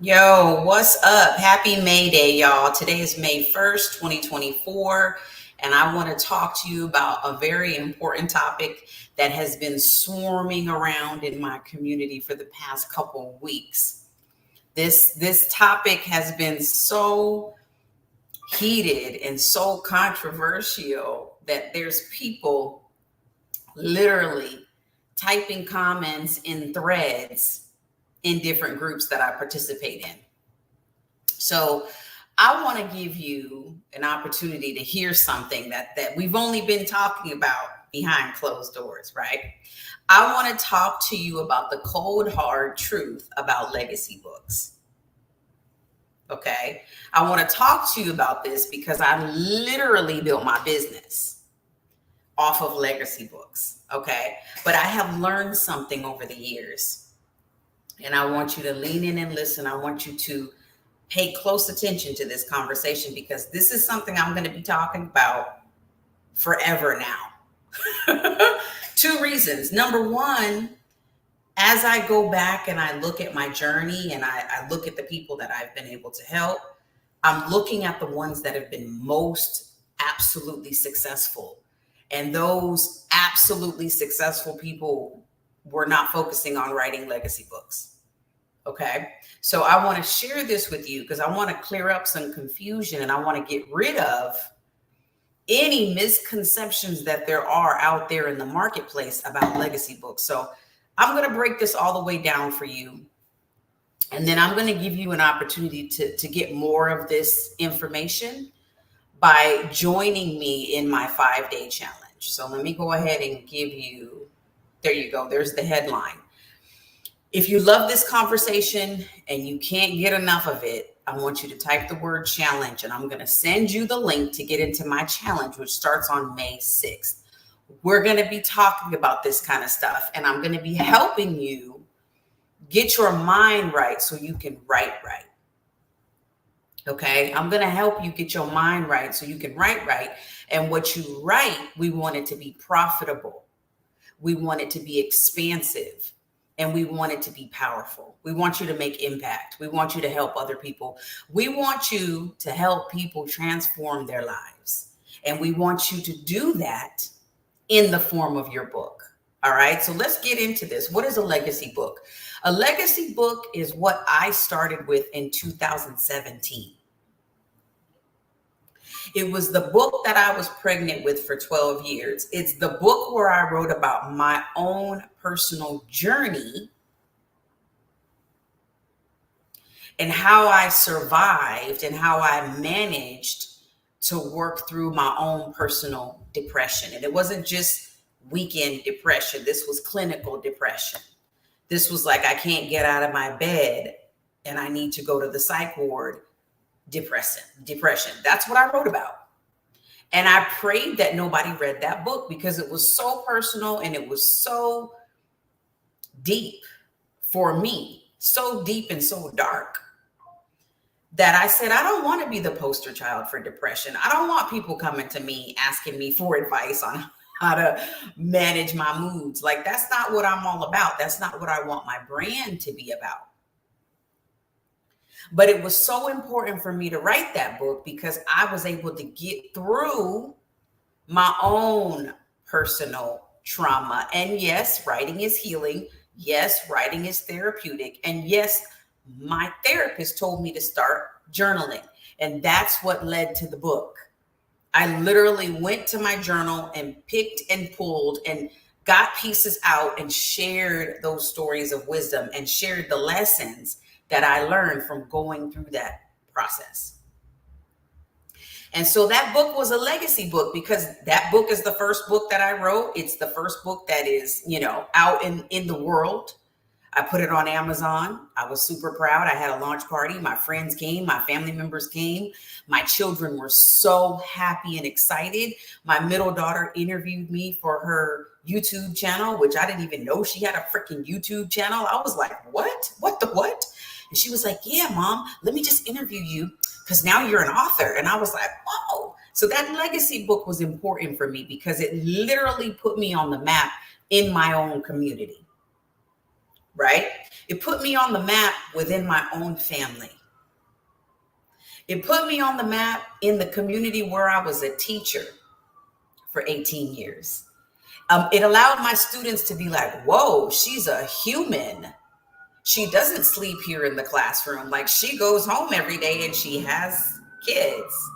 Yo, what's up? Happy May Day, y'all. Today is May 1st, 2024, and I want to talk to you about a very important topic that has been swarming around in my community for the past couple of weeks. This topic has been so heated and so controversial that there's people literally typing comments in threads in different groups that I participate in. So I want to give you an opportunity to hear something that we've only been talking about behind closed doors, right? I want to talk to you about the cold hard truth about legacy books. Okay. I want to talk to you about this because I literally built my business off of legacy books. Okay. But I have learned something over the years. And I want you to lean in and listen. I want you to pay close attention to this conversation because this is something I'm going to be talking about forever now. Two reasons. Number one, as I go back and I look at my journey and I look at the people that I've been able to help, I'm looking at the ones that have been most absolutely successful. And those absolutely successful people were not focusing on writing legacy books. Okay. So I want to share this with you because I want to clear up some confusion and I want to get rid of any misconceptions that there are out there in the marketplace about legacy books. So I'm going to break this all the way down for you. And then I'm going to give you an opportunity to get more of this information by joining me in my 5-day challenge. So let me go ahead and give you, there you go. There's the headline. If you love this conversation and you can't get enough of it, I want you to type the word challenge and I'm going to send you the link to get into my challenge, which starts on May 6th. We're going to be talking about this kind of stuff and I'm going to be helping you get your mind right so you can write right. Okay. I'm going to help you get your mind right so you can write right. And what you write, we want it to be profitable. We want it to be expansive. And we want it to be powerful. We want you to make impact. We want you to help other people. We want you to help people transform their lives. And we want you to do that in the form of your book. All right. So let's get into this. What is a legacy book? A legacy book is what I started with in 2017. It was the book that I was pregnant with for 12 years. It's the book where I wrote about my own personal journey and how I survived and how I managed to work through my own personal depression. And it wasn't just weekend depression. This was clinical depression. This was like, I can't get out of my bed and I need to go to the psych ward. Depression. That's what I wrote about. And I prayed that nobody read that book because it was so personal and it was so deep for me, so deep and so dark that I said, I don't want to be the poster child for depression. I don't want people coming to me asking me for advice on how to manage my moods. Like, that's not what I'm all about. That's not what I want my brand to be about. But it was so important for me to write that book because I was able to get through my own personal trauma. And yes, writing is healing. Yes, writing is therapeutic. And yes, my therapist told me to start journaling. And that's what led to the book. I literally went to my journal and picked and pulled and got pieces out and shared those stories of wisdom and shared the lessons that I learned from going through that process. And so that book was a legacy book because that book is the first book that I wrote. It's the first book that is, out in the world. I put it on Amazon. I was super proud. I had a launch party. My friends came, my family members came. My children were so happy and excited. My middle daughter interviewed me for her YouTube channel, which I didn't even know she had a freaking YouTube channel. I was like, what? What the what? And she was like, yeah, Mom, let me just interview you because now you're an author. And I was like, whoa. So that legacy book was important for me because it literally put me on the map in my own community. right? It put me on the map within my own family. It put me on the map in the community where I was a teacher for 18 years. It allowed my students to be like, whoa, she's a human. She doesn't sleep here in the classroom. Like, she goes home every day and she has kids.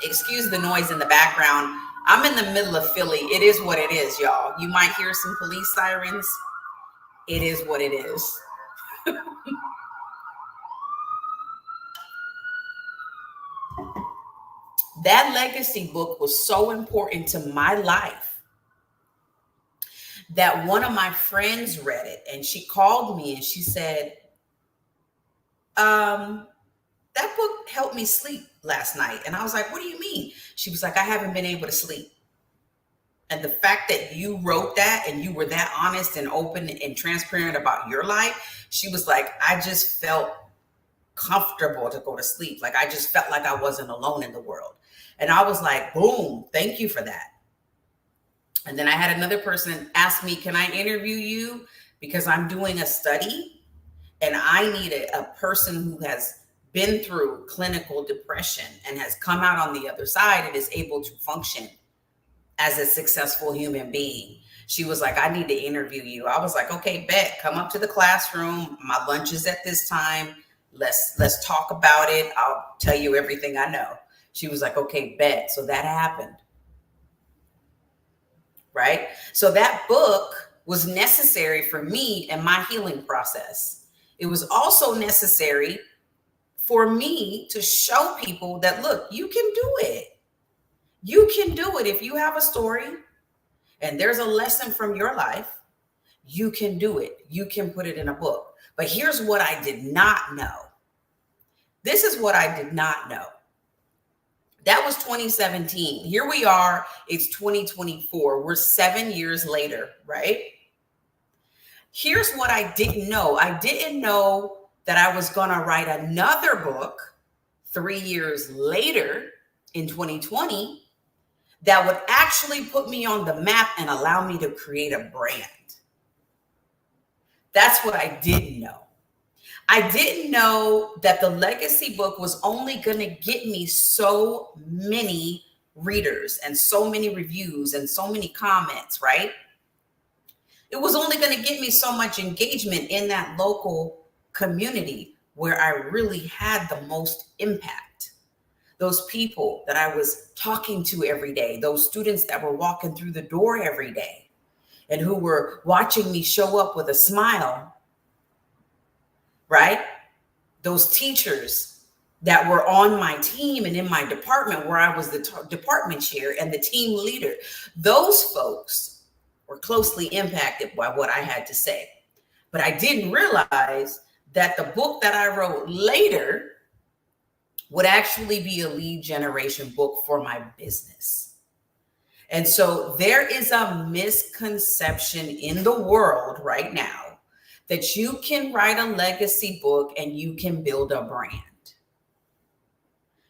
Excuse the noise in the background. I'm in the middle of Philly. It is what it is, y'all. You might hear some police sirens. It is what it is. That legacy book was so important to my life that one of my friends read it, and she called me and she said, that book helped me sleep last night. And I was like, what do you mean? She was like, I haven't been able to sleep. And the fact that you wrote that and you were that honest and open and transparent about your life, she was like, I just felt comfortable to go to sleep. Like, I just felt like I wasn't alone in the world. And I was like, boom, thank you for that. And then I had another person ask me, can I interview you? Because I'm doing a study and I need a person who has been through clinical depression and has come out on the other side and is able to function as a successful human being. She was like, I need to interview you. I was like, okay, bet, come up to the classroom. My lunch is at this time. Let's talk about it. I'll tell you everything I know. She was like, okay, bet. So that happened. Right? So that book was necessary for me and my healing process. It was also necessary for me to show people that, look, you can do it. You can do it. If you have a story and there's a lesson from your life, you can do it. You can put it in a book. But here's what I did not know. This is what I did not know. That was 2017. Here we are. It's 2024. We're 7 years later, right? Here's what I didn't know. I didn't know that I was going to write another book 3 years later in 2020 that would actually put me on the map and allow me to create a brand. That's what I didn't know. I didn't know that the legacy book was only going to get me so many readers and so many reviews and so many comments, right? It was only going to get me so much engagement in that local community where I really had the most impact. Those people that I was talking to every day, those students that were walking through the door every day and who were watching me show up with a smile, right? Those teachers that were on my team and in my department where I was the department chair and the team leader, those folks were closely impacted by what I had to say. But I didn't realize that the book that I wrote later would actually be a lead generation book for my business. And so there is a misconception in the world right now that you can write a legacy book and you can build a brand.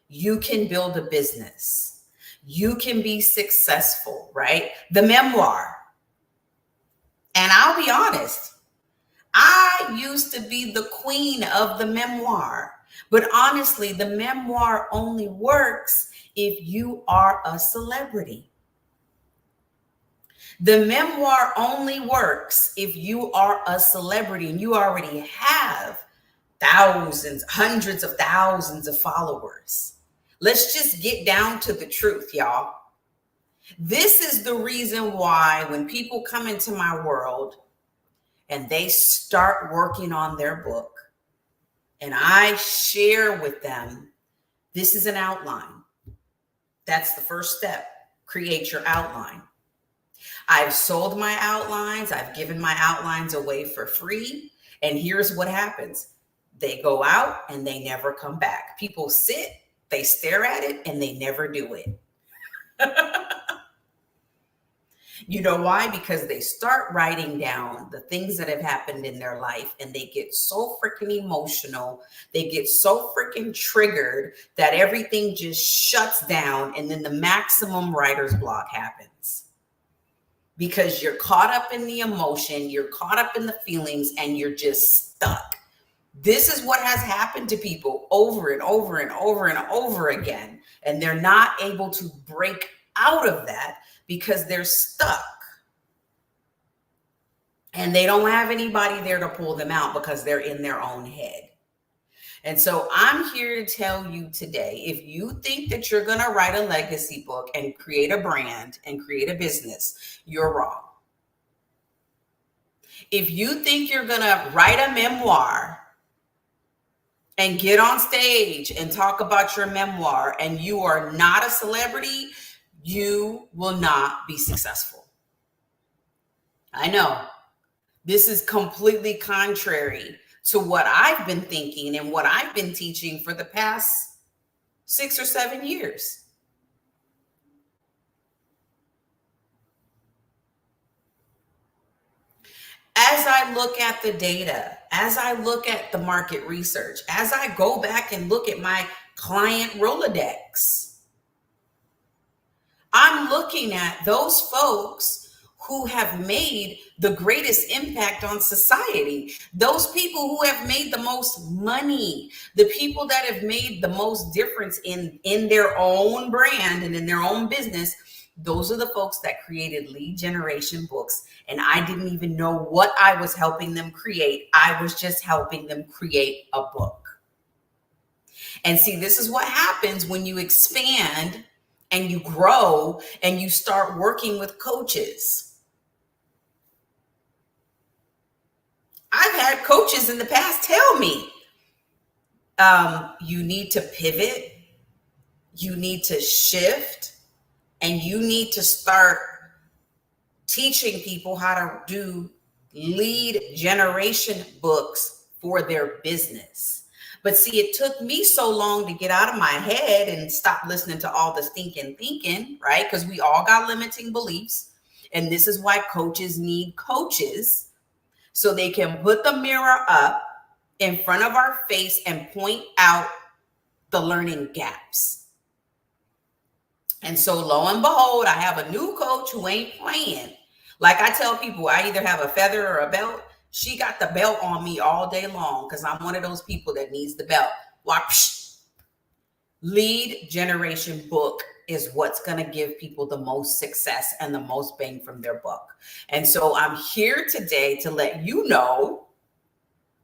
You can build a business. You can be successful, right? The memoir. And I'll be honest, I used to be the queen of the memoir. But honestly, the memoir only works if you are a celebrity. The memoir only works if you are a celebrity and you already have thousands, hundreds of thousands of followers. Let's just get down to the truth, y'all. This is the reason why when people come into my world and they start working on their book and I share with them, this is an outline. That's the first step. Create your outline. I've sold my outlines. I've given my outlines away for free. And here's what happens. They go out and they never come back. People sit, they stare at it, and they never do it. You know why? Because they start writing down the things that have happened in their life and they get so freaking emotional. They get so freaking triggered that everything just shuts down. And then the maximum writer's block happens. because you're caught up in the emotion, you're caught up in the feelings, and you're just stuck. This is what has happened to people over and over and over and over again. And they're not able to break out of that because they're stuck. And they don't have anybody there to pull them out because they're in their own head. And so I'm here to tell you today, if you think that you're going to write a legacy book and create a brand and create a business, you're wrong. If you think you're going to write a memoir and get on stage and talk about your memoir and you are not a celebrity, you will not be successful. I know this is completely contrary to what I've been thinking and what I've been teaching for the past 6 or 7 years. As I look at the data, as I look at the market research, as I go back and look at my client Rolodex, I'm looking at those folks who have made the greatest impact on society, those people who have made the most money, the people that have made the most difference in their own brand and in their own business. Those are the folks that created lead generation books. And I didn't even know what I was helping them create. I was just helping them create a book. And see, this is what happens when you expand and you grow and you start working with coaches. I've had coaches in the past tell me, you need to pivot, you need to shift, and you need to start teaching people how to do lead generation books for their business. But see, it took me so long to get out of my head and stop listening to all the stinking thinking, right? Because we all got limiting beliefs. And this is why coaches need coaches, so they can put the mirror up in front of our face and point out the learning gaps. And so lo and behold, I have a new coach who ain't playing. Like I tell people, I either have a feather or a belt. She got the belt on me all day long because I'm one of those people that needs the belt. Watch. Lead generation book is what's going to give people the most success and the most bang from their buck. And so I'm here today to let you know,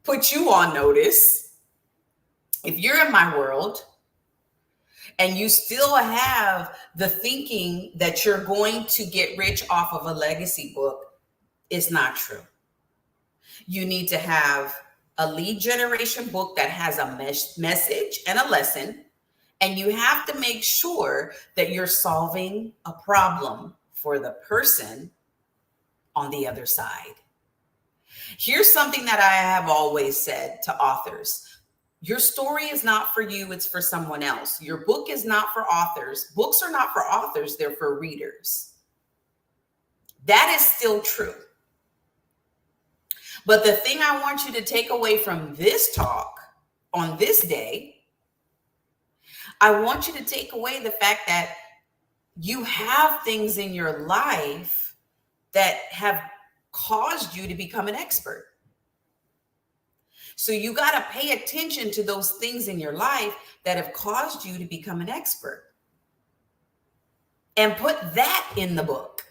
put you on notice. If you're in my world and you still have the thinking that you're going to get rich off of a legacy book, it's not true. You need to have a lead generation book that has a message and a lesson. And you have to make sure that you're solving a problem for the person on the other side. Here's something that I have always said to authors. Your story is not for you, it's for someone else. Your book is not for authors. Books are not for authors, they're for readers. That is still true. But the thing I want you to take away from this talk on this day, I want you to take away the fact that you have things in your life that have caused you to become an expert. So you got to pay attention to those things in your life that have caused you to become an expert and put that in the book.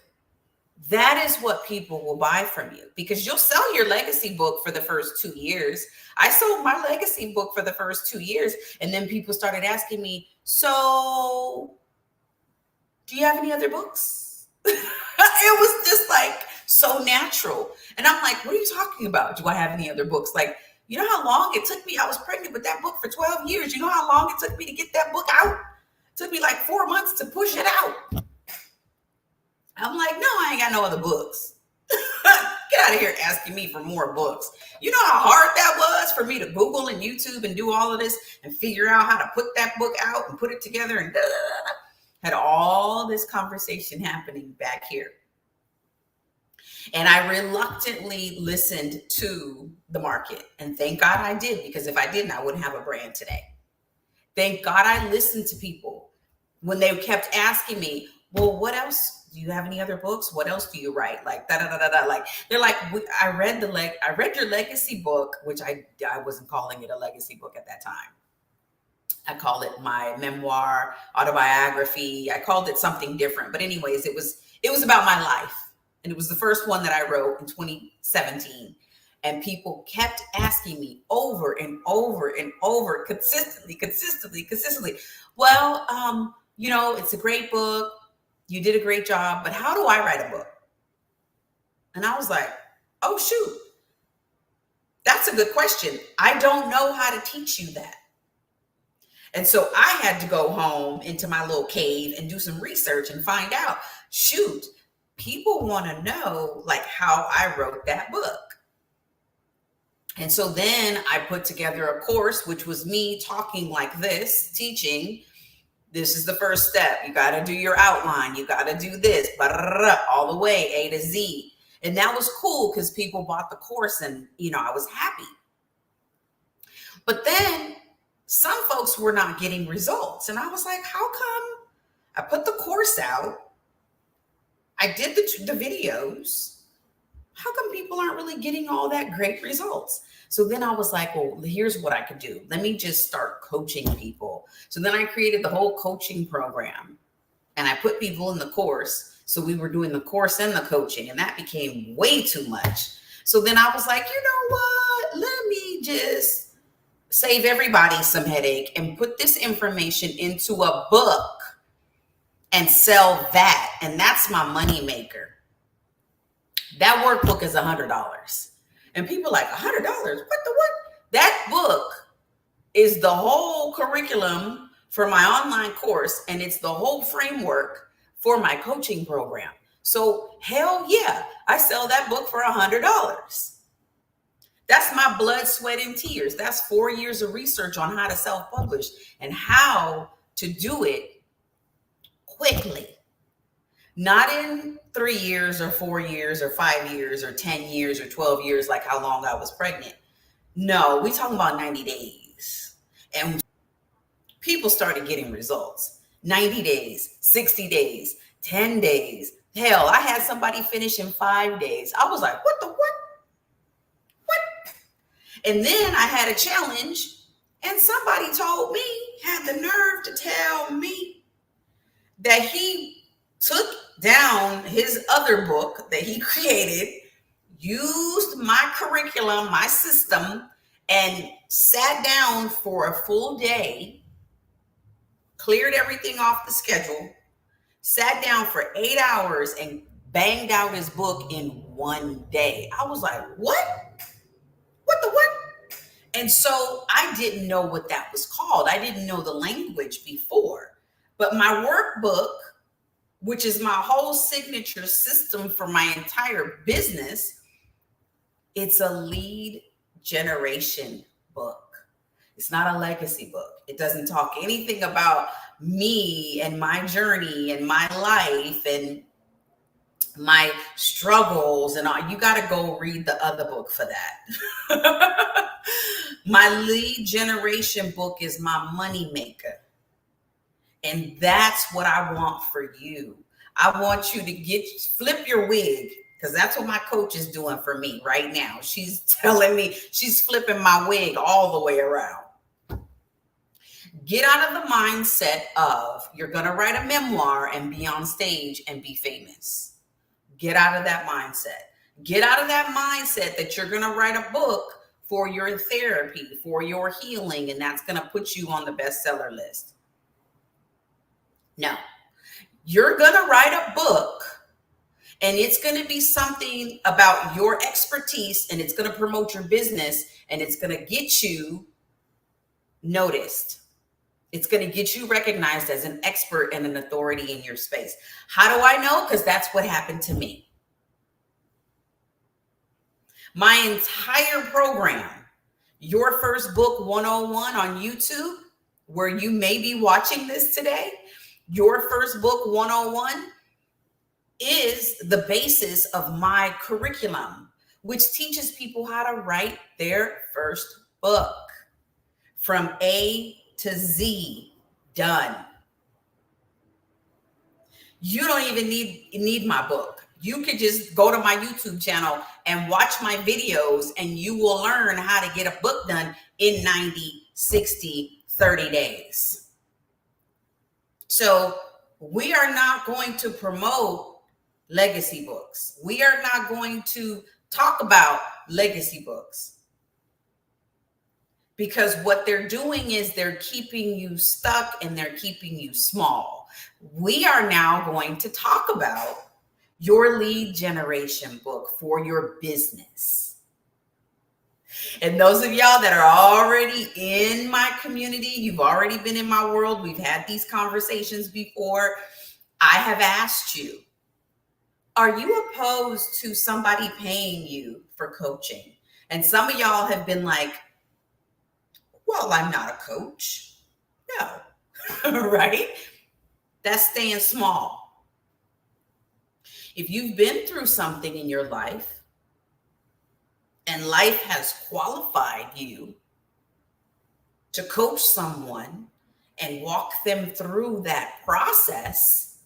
That is what people will buy from you, because you'll sell your legacy book for the first 2 years. I sold my legacy book for the first 2 years. And then people started asking me, so do you have any other books? It was just like so natural. And I'm like, what are you talking about? Do I have any other books? Like, you know how long it took me? I was pregnant with that book for 12 years. You know how long it took me to get that book out? It took me like 4 months to push it out. I'm like, no, I ain't got no other books. Get out of here asking me for more books. You know how hard that was for me to Google and YouTube and do all of this and figure out how to put that book out and put it together and had all this conversation happening back here. And I reluctantly listened to the market. And thank God I did, because if I didn't, I wouldn't have a brand today. Thank God I listened to people when they kept asking me, well, what else Do you have any other books? What else do you write? Like da da da da da. Like they're like, I read I read your legacy book, which I wasn't calling it a legacy book at that time. I call it my memoir, autobiography. I called it something different. But anyways, it was about my life. And it was the first one that I wrote in 2017. And people kept asking me over and over and over, consistently. Well, it's a great book. You did a great job, but how do I write a book? And I was like, oh, shoot. That's a good question. I don't know how to teach you that. And so I had to go home into my little cave and do some research and find out, shoot, people want to know like how I wrote that book. And so then I put together a course, which was me talking like this, teaching. This is the first step. You got to do your outline. You got to do this, all the way, A to Z. And that was cool because people bought the course and, I was happy. But then some folks were not getting results. And I was like, how come? I put the course out. I did the videos. How come people aren't really getting all that great results? So then I was like, well, here's what I could do. Let me just start coaching people. So then I created the whole coaching program and I put people in the course. So we were doing the course and the coaching, and that became way too much. So then I was like, you know what? Let me just save everybody some headache and put this information into a book and sell that. And that's my money maker. That workbook is $100. And people are like, $100? What? That book is the whole curriculum for my online course, and it's the whole framework for my coaching program. So hell yeah, I sell that book for $100. That's my blood, sweat, and tears. That's 4 years of research on how to self-publish and how to do it quickly. Not in 3 years or 4 years or 5 years or 10 years or 12 years, like how long I was pregnant. No, we talking about 90 days. And people started getting results. 90 days, 60 days, 10 days. Hell, I had somebody finish in 5 days. I was like, what? And then I had a challenge, and somebody told me, had the nerve to tell me that he took down his other book that he created, used my curriculum, my system, and sat down for a full day, cleared everything off the schedule, sat down for 8 hours and banged out his book in 1 day. I was like, what? And so I didn't know what that was called. I didn't know the language before. But my workbook, which is my whole signature system for my entire business, it's a lead generation book. It's not a legacy book. It doesn't talk anything about me and my journey and my life and my struggles and all. You got to go read the other book for that. My lead generation book is my money maker. And that's what I want for you. I want you to flip your wig, because that's what my coach is doing for me right now. She's telling me, she's flipping my wig all the way around. Get out of the mindset of you're going to write a memoir and be on stage and be famous. Get out of that mindset. Get out of that mindset that you're going to write a book for your therapy, for your healing, and that's going to put you on the bestseller list. No, you're going to write a book, and it's going to be something about your expertise, and it's going to promote your business, and it's going to get you noticed. It's going to get you recognized as an expert and an authority in your space. How do I know? Because that's what happened to me. My entire program, Your First Book 101 on YouTube, where you may be watching this today, Your First Book 101 is the basis of my curriculum, which teaches people how to write their first book from A to Z, done. You don't even need my book. You could just go to my YouTube channel and watch my videos, and you will learn how to get a book done in 90, 60, 30 days. So we are not going to promote legacy books. We are not going to talk about legacy books, because what they're doing is they're keeping you stuck and they're keeping you small. We are now going to talk about your lead generation book for your business. And those of y'all that are already in my community, you've already been in my world, we've had these conversations before. I have asked you, are you opposed to somebody paying you for coaching? And some of y'all have been like, well, I'm not a coach. No, right? That's staying small. If you've been through something in your life and life has qualified you to coach someone and walk them through that process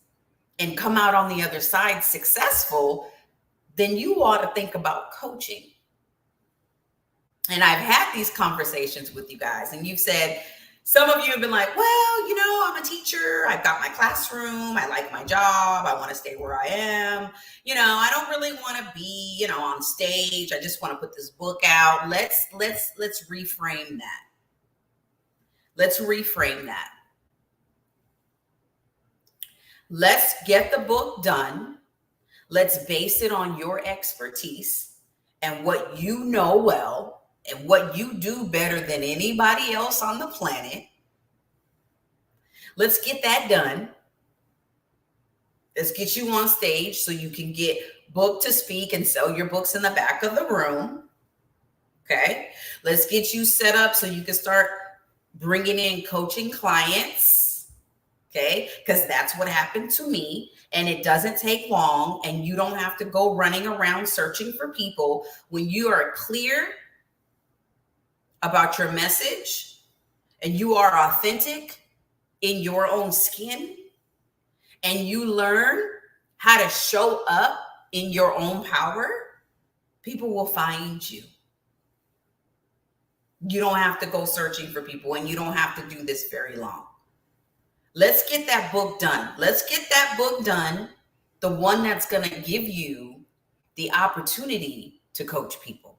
and come out on the other side successful, then you ought to think about coaching. And I've had these conversations with you guys, and you've said, some of you have been like, well, you know, I'm a teacher. I've got my classroom. I like my job. I want to stay where I am. You know, I don't really want to be, you know, on stage. I just want to put this book out. Let's reframe that. Let's reframe that. Let's get the book done. Let's base it on your expertise and what you know well, and what you do better than anybody else on the planet. Let's get that done. Let's get you on stage so you can get booked to speak and sell your books in the back of the room. Okay. Let's get you set up so you can start bringing in coaching clients. Okay. Because that's what happened to me. And it doesn't take long, and you don't have to go running around searching for people. When you are clear about your message and you are authentic in your own skin, and you learn how to show up in your own power, people will find you. You don't have to go searching for people, and you don't have to do this very long. Let's get that book done. Let's get that book done, the one that's going to give you the opportunity to coach people.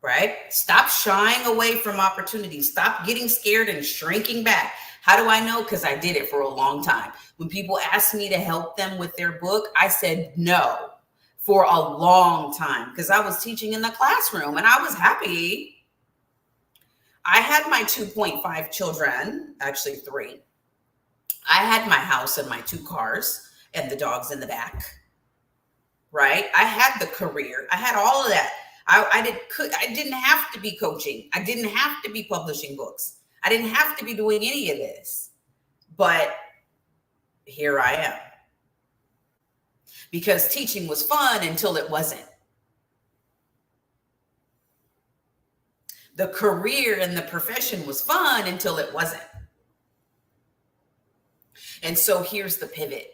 Right? Stop shying away from opportunities. Stop getting scared and shrinking back. How do I know? Because I did it for a long time. When people asked me to help them with their book, I said no for a long time, because I was teaching in the classroom and I was happy. I had my 2.5 children, actually 3. I had my house and my 2 cars and the dogs in the back. Right? I had the career. I had all of that. I didn't have to be coaching. I didn't have to be publishing books. I didn't have to be doing any of this. But here I am. Because teaching was fun until it wasn't. The career and the profession was fun until it wasn't. And so here's the pivot.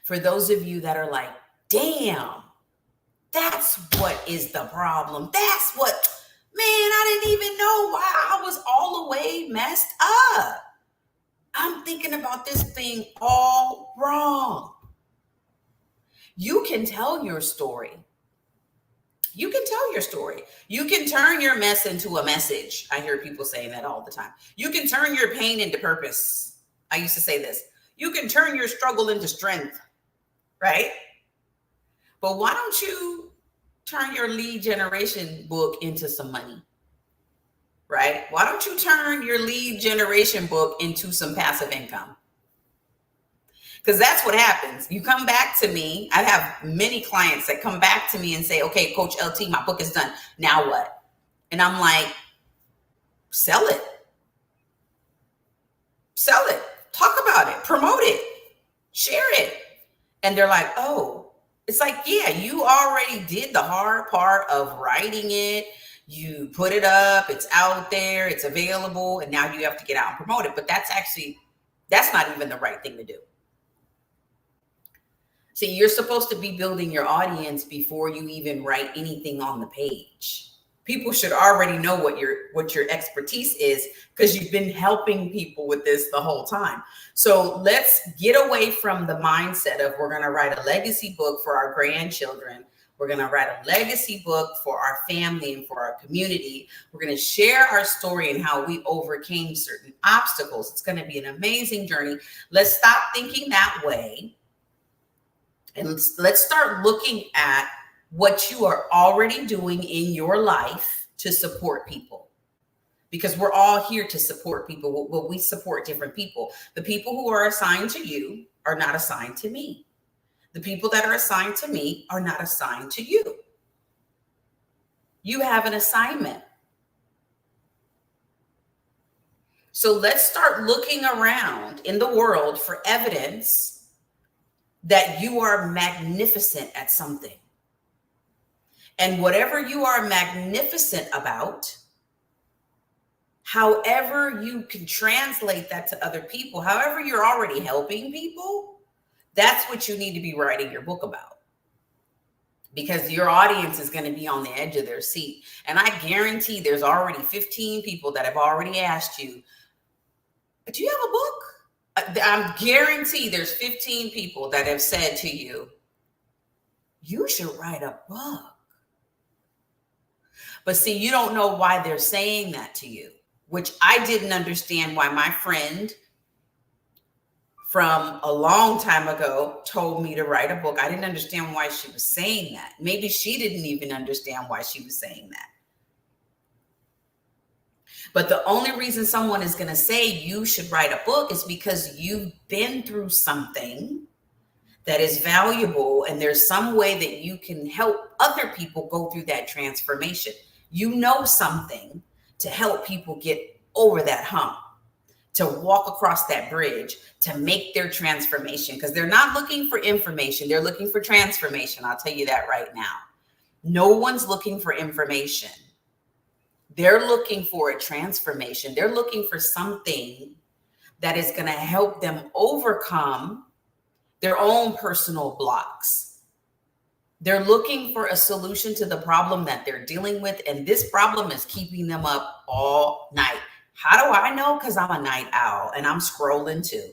For those of you that are like, damn, that's what is the problem. That's what, man, I didn't even know why I was all the way messed up. I'm thinking about this thing all wrong. You can tell your story. You can tell your story. You can turn your mess into a message. I hear people saying that all the time. You can turn your pain into purpose. I used to say this. You can turn your struggle into strength, right? But why don't you turn your lead generation book into some money, right? Why don't you turn your lead generation book into some passive income? Because that's what happens. You come back to me. I have many clients that come back to me and say, okay, Coach LT, my book is done. Now what? And I'm like, sell it. Sell it. Talk about it. Promote it. Share it. And they're like, oh, it's like, yeah, you already did the hard part of writing it. You put it up. It's out there. It's available. And now you have to get out and promote it. But that's actually That's not even the right thing to do. See, you're supposed to be building your audience before you even write anything on the page. People should already know what your expertise is because you've been helping people with this the whole time. So let's get away from the mindset of we're going to write a legacy book for our grandchildren. We're going to write a legacy book for our family and for our community. We're going to share our story and how we overcame certain obstacles. It's going to be an amazing journey. Let's stop thinking that way. And let's start looking at what you are already doing in your life to support people. Because we're all here to support people. Well, we support different people. The people who are assigned to you are not assigned to me. The people that are assigned to me are not assigned to you. You have an assignment. So let's start looking around in the world for evidence that you are magnificent at something. And whatever you are magnificent about, however you can translate that to other people, however you're already helping people, that's what you need to be writing your book about. Because your audience is going to be on the edge of their seat. And I guarantee there's already 15 people that have already asked you, do you have a book? I guarantee there's 15 people that have said to you, you should write a book. But see, you don't know why they're saying that to you, which I didn't understand why my friend from a long time ago told me to write a book. I didn't understand why she was saying that. Maybe she didn't even understand why she was saying that. But the only reason someone is going to say you should write a book is because you've been through something that is valuable, and there's some way that you can help other people go through that transformation. You know something to help people get over that hump, to walk across that bridge, to make their transformation, because they're not looking for information. They're looking for transformation. I'll tell you that right now. No one's looking for information. They're looking for a transformation. They're looking for something that is going to help them overcome their own personal blocks. They're looking for a solution to the problem that they're dealing with, and this problem is keeping them up all night. How do I know? Because I'm a night owl and I'm scrolling too.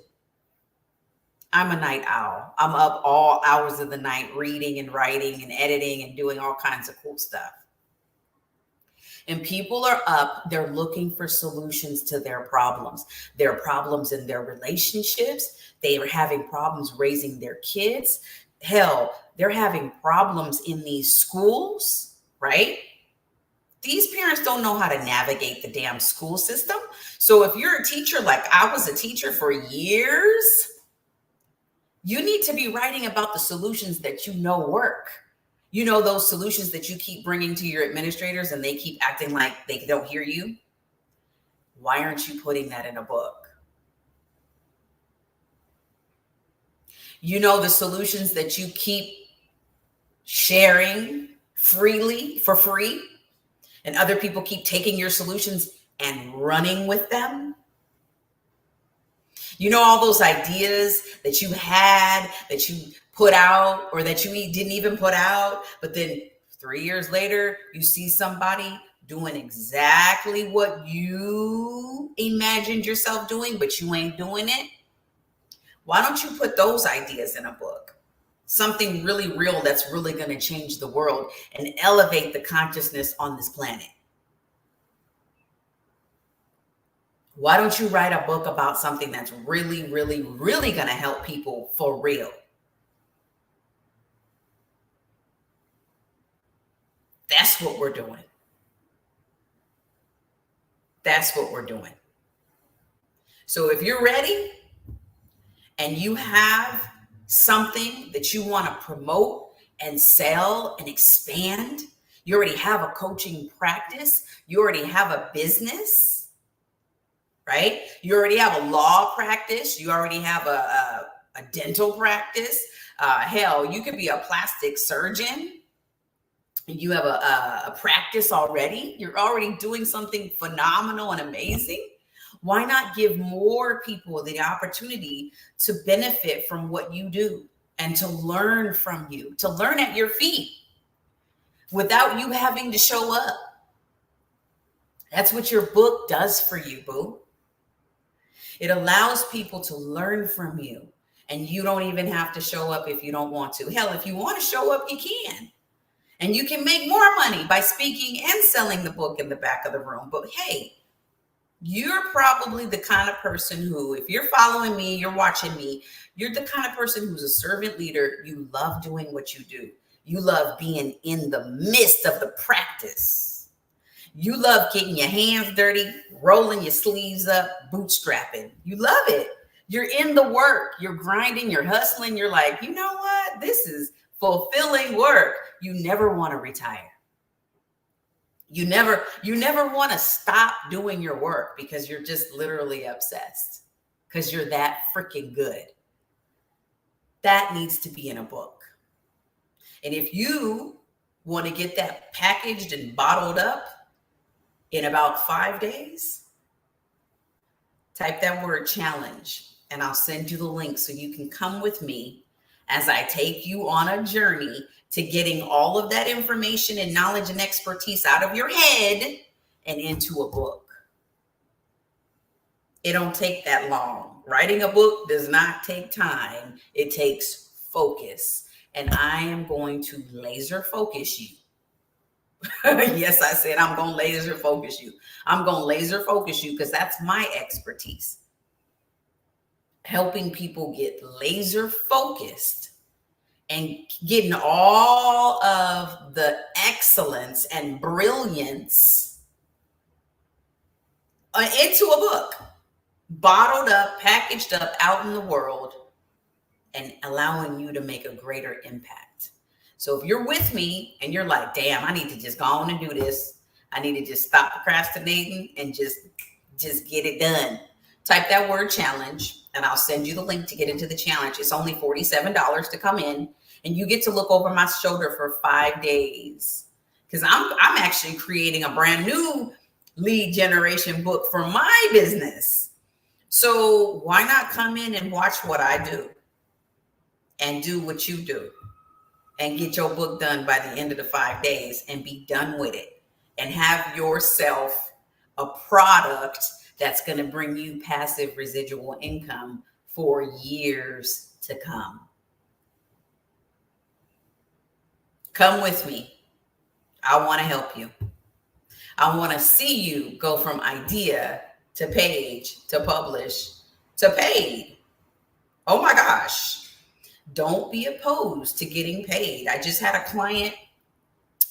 I'm a night owl. I'm up all hours of the night reading and writing and editing and doing all kinds of cool stuff. And people are up, they're looking for solutions to their problems in their relationships. They are having problems raising their kids. Hell, they're having problems in these schools, right? These parents don't know how to navigate the damn school system. So if you're a teacher, like I was a teacher for years, you need to be writing about the solutions that you know work. You know, those solutions that you keep bringing to your administrators and they keep acting like they don't hear you. Why aren't you putting that in a book? You know, the solutions that you keep sharing freely for free, and other people keep taking your solutions and running with them. You know, all those ideas that you had, that you put out, or that you didn't even put out, but then 3 years later, you see somebody doing exactly what you imagined yourself doing, but you ain't doing it. Why don't you put those ideas in a book? Something really real that's really going to change the world and elevate the consciousness on this planet. Why don't you write a book about something that's really, really, really going to help people for real? That's what we're doing. That's what we're doing. So if you're ready and you have something that you want to promote and sell and expand, you already have a coaching practice, you already have a business, right? You already have a law practice, you already have a dental practice. Hell, you could be a plastic surgeon. You have a practice already. You're already doing something phenomenal and amazing. Why not give more people the opportunity to benefit from what you do and to learn from you, to learn at your feet without you having to show up? That's what your book does for you, boo. It allows people to learn from you, and you don't even have to show up if you don't want to. Hell, if you want to show up, you can. And you can make more money by speaking and selling the book in the back of the room. But hey, you're probably the kind of person who, if you're following me, you're watching me, you're the kind of person who's a servant leader. You love doing what you do. You love being in the midst of the practice. You love getting your hands dirty, rolling your sleeves up, bootstrapping. You love it. You're in the work. You're grinding. You're hustling. You're like, you know what? This is fulfilling work. You never want to retire. You never want to stop doing your work because you're just literally obsessed because you're that freaking good. That needs to be in a book. And if you want to get that packaged and bottled up in about 5 days, type that word challenge and I'll send you the link so you can come with me as I take you on a journey to getting all of that information and knowledge and expertise out of your head and into a book. It don't take that long. Writing a book does not take time. It takes focus. And I am going to laser focus you. Yes, I said I'm going to laser focus you. I'm going to laser focus you because that's my expertise. Helping people get laser focused and getting all of the excellence and brilliance into a book, bottled up, packaged up, out in the world, and allowing you to make a greater impact. So if you're with me and you're like, damn, I need to just go on and do this. I need to just stop procrastinating and just get it done. Type that word challenge and I'll send you the link to get into the challenge. It's only $47 to come in and you get to look over my shoulder for 5 days. Because I'm actually creating a brand new lead generation book for my business. So why not come in and watch what I do and do what you do and get your book done by the end of the 5 days and be done with it and have yourself a product that's going to bring you passive residual income for years to come. Come with me. I want to help you. I want to see you go from idea to page to publish to paid. Oh my gosh. Don't be opposed to getting paid. I just had a client.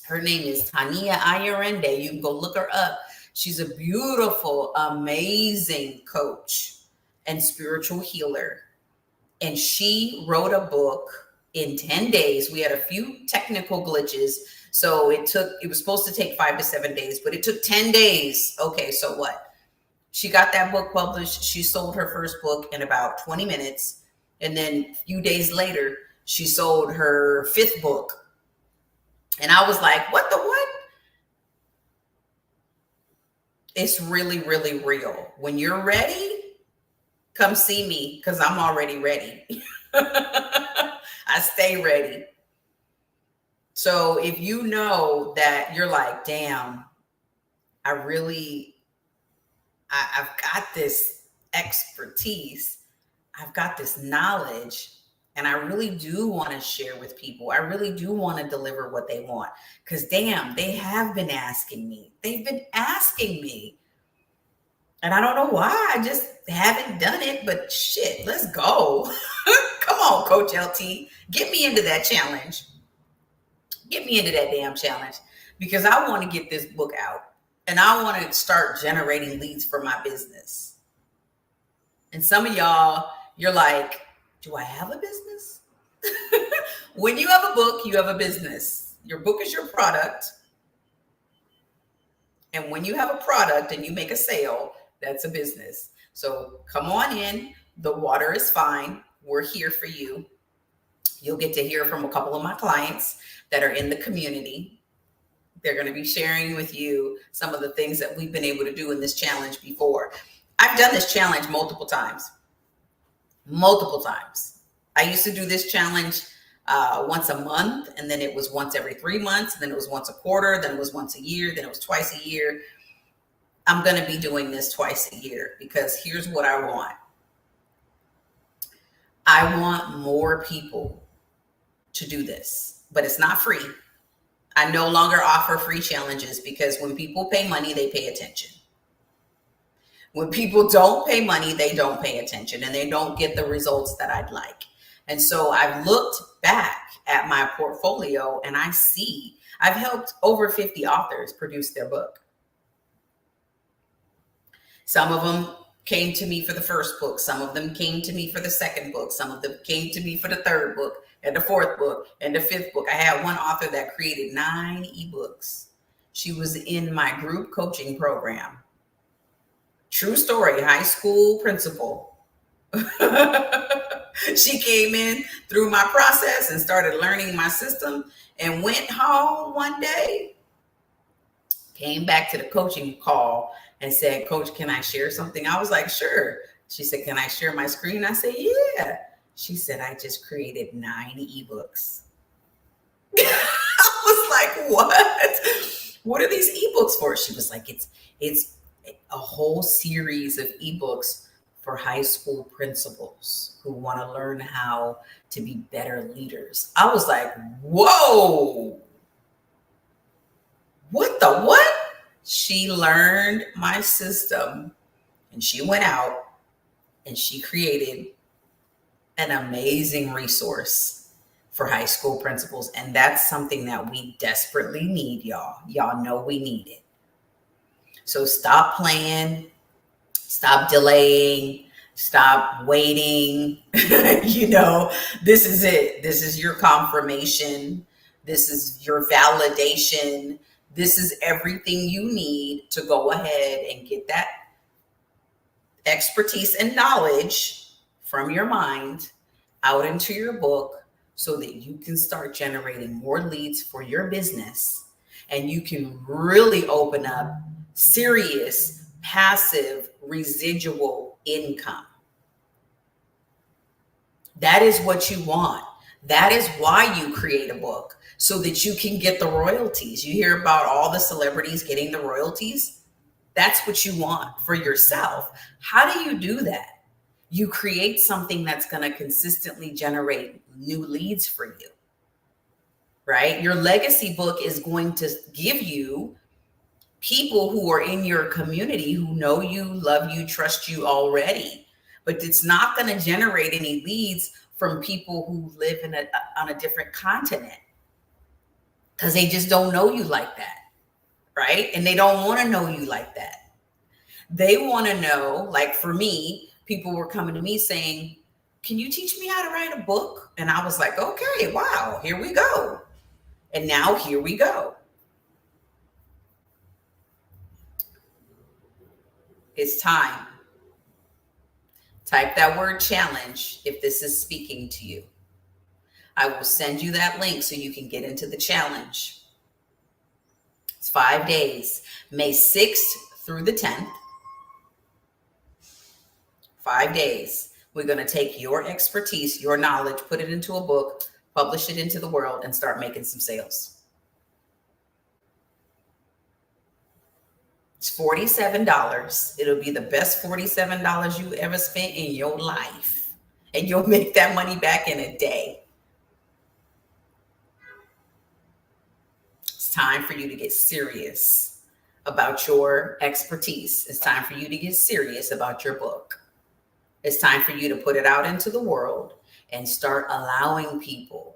Her name is Tania Ayarende. You can go look her up. She's a beautiful, amazing coach and spiritual healer. And she wrote a book in 10 days. We had a few technical glitches. So it was supposed to take 5 to 7 days, but it took 10 days. Okay, so what? She got that book published. She sold her first book in about 20 minutes. And then a few days later, she sold her 5th book. And I was like, what the what? It's really, really real. When you're ready, come see me because I'm already ready. I stay ready. So if you know that you're like, damn, I've got this expertise. I've got this knowledge. And I really do want to share with people. I really do want to deliver what they want. Because damn, they have been asking me. They've been asking me. And I don't know why. I just haven't done it. But shit, let's go. Come on, Coach LT. Get me into that challenge. Get me into that damn challenge. Because I want to get this book out. And I want to start generating leads for my business. And some of y'all, you're like, do I have a business? When you have a book, you have a business. Your book is your product. And when you have a product and you make a sale, that's a business. So come on in. The water is fine. We're here for you. You'll get to hear from a couple of my clients that are in the community. They're going to be sharing with you some of the things that we've been able to do in this challenge before. I've done this challenge multiple times. Multiple times. I used to do this challenge once a month, and then it was once every 3 months, and then it was once a quarter, then it was once a year, then it was twice a year. I'm going to be doing this twice a year because here's what I want. I want more people to do this, but it's not free. I no longer offer free challenges because when people pay money, they pay attention. When people don't pay money, they don't pay attention and they don't get the results that I'd like. And so I've looked back at my portfolio and I see I've helped over 50 authors produce their book. Some of them came to me for the first book. Some of them came to me for the second book. Some of them came to me for the third book and the fourth book and the fifth book. I had one author that created 9 ebooks. She was in my group coaching program. True story, high school principal. She came in through my process and started learning my system and went home one day, came back to the coaching call and said, Coach, can I share something? I was like, sure. She said, can I share my screen? I said, yeah. She said, I just created 9 ebooks. I was like, what? What are these ebooks for? She was like, it's a whole series of ebooks for high school principals who want to learn how to be better leaders. I was like, whoa, what the what? She learned my system and she went out and she created an amazing resource for high school principals. And that's something that we desperately need, y'all. Y'all know we need it. So stop playing, stop delaying, stop waiting. This is it. This is your confirmation. This is your validation. This is everything you need to go ahead and get that expertise and knowledge from your mind out into your book so that you can start generating more leads for your business and you can really open up serious, passive, residual income. That is what you want. That is why you create a book, so that you can get the royalties. You hear about all the celebrities getting the royalties. That's what you want for yourself. How do you do that? You create something that's going to consistently generate new leads for you, right? Your legacy book is going to give you people who are in your community who know you, love you, trust you already, but it's not going to generate any leads from people who live on a different continent because they just don't know you like that, right? And they don't want to know you like that. They want to know, like for me, people were coming to me saying, can you teach me how to write a book? And I was like, okay, wow, here we go. And now here we go. It's time. Type that word challenge if this is speaking to you. I will send you that link so you can get into the challenge. It's 5 days, May 6th through the 10th. 5 days. We're going to take your expertise, your knowledge, put it into a book, publish it into the world, and start making some sales. It's $47. It'll be the best $47 you ever spent in your life. And you'll make that money back in a day. It's time for you to get serious about your expertise. It's time for you to get serious about your book. It's time for you to put it out into the world and start allowing people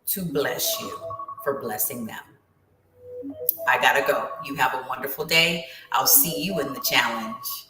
to bless you for blessing them. I gotta go. You have a wonderful day. I'll see you in the challenge.